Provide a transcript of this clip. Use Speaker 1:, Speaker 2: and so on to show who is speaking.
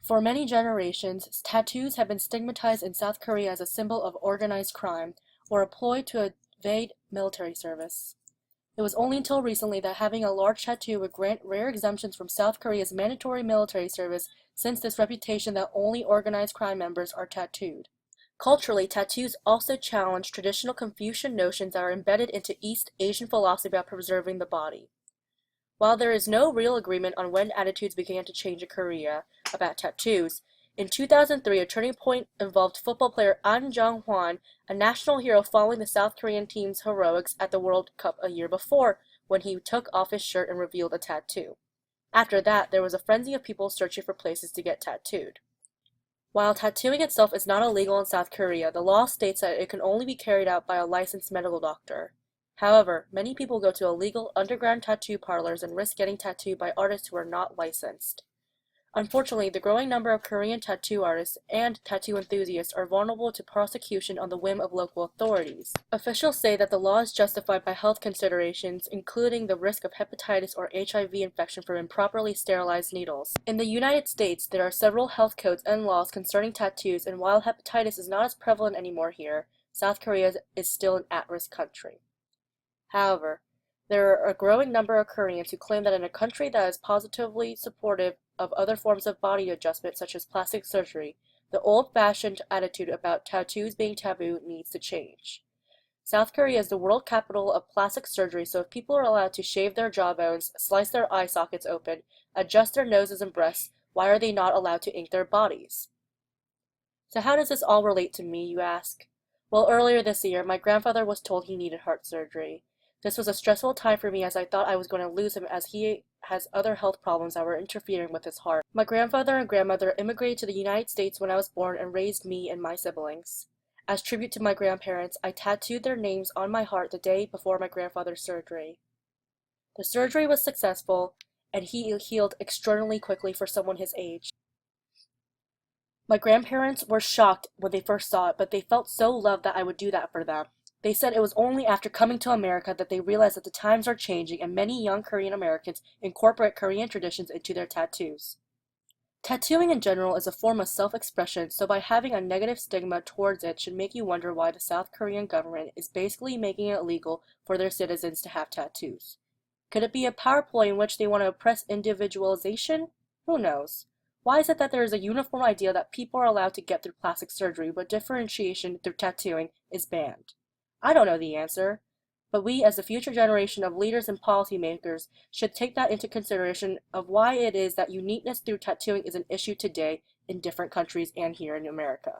Speaker 1: For many generations, tattoos have been stigmatized in South Korea as a symbol of organized crime or a ploy to evade military service. It was only until recently that having a large tattoo would grant rare exemptions from South Korea's mandatory military service, since this reputation that only organized crime members are tattooed. Culturally, tattoos also challenge traditional Confucian notions that are embedded into East Asian philosophy about preserving the body. While there is no real agreement on when attitudes began to change in Korea about tattoos, in 2003 a turning point involved football player An Jung-hwan, a national hero following the South Korean team's heroics at the World Cup a year before, when he took off his shirt and revealed a tattoo. After that, there was a frenzy of people searching for places to get tattooed. While tattooing itself is not illegal in South Korea, the law states that it can only be carried out by a licensed medical doctor. However, many people go to illegal underground tattoo parlors and risk getting tattooed by artists who are not licensed. Unfortunately, the growing number of Korean tattoo artists and tattoo enthusiasts are vulnerable to prosecution on the whim of local authorities. Officials say that the law is justified by health considerations, including the risk of hepatitis or HIV infection from improperly sterilized needles. In the United States, there are several health codes and laws concerning tattoos, and while hepatitis is not as prevalent anymore here, South Korea is still an at-risk country. However, there are a growing number of Koreans who claim that in a country that is positively supportive of other forms of body adjustment such as plastic surgery, the old-fashioned attitude about tattoos being taboo needs to change. South Korea is the world capital of plastic surgery, so if people are allowed to shave their jawbones, slice their eye sockets open, adjust their noses and breasts, why are they not allowed to ink their bodies? So how does this all relate to me, you ask? Well, earlier this year, my grandfather was told he needed heart surgery. This was a stressful time for me as I thought I was going to lose him, as he has other health problems that were interfering with his heart. My grandfather and grandmother immigrated to the United States when I was born and raised me and my siblings. As tribute to my grandparents, I tattooed their names on my heart the day before my grandfather's surgery. The surgery was successful, and he healed extraordinarily quickly for someone his age. My grandparents were shocked when they first saw it, but they felt so loved that I would do that for them. They said it was only after coming to America that they realized that the times are changing and many young Korean Americans incorporate Korean traditions into their tattoos. Tattooing in general is a form of self-expression, so by having a negative stigma towards it should make you wonder why the South Korean government is basically making it illegal for their citizens to have tattoos. Could it be a power ploy in which they want to oppress individualization? Who knows? Why is it that there is a uniform idea that people are allowed to get through plastic surgery, but differentiation through tattooing is banned? I don't know the answer, but we as the future generation of leaders and policymakers should take that into consideration of why it is that uniqueness through tattooing is an issue today in different countries and here in America.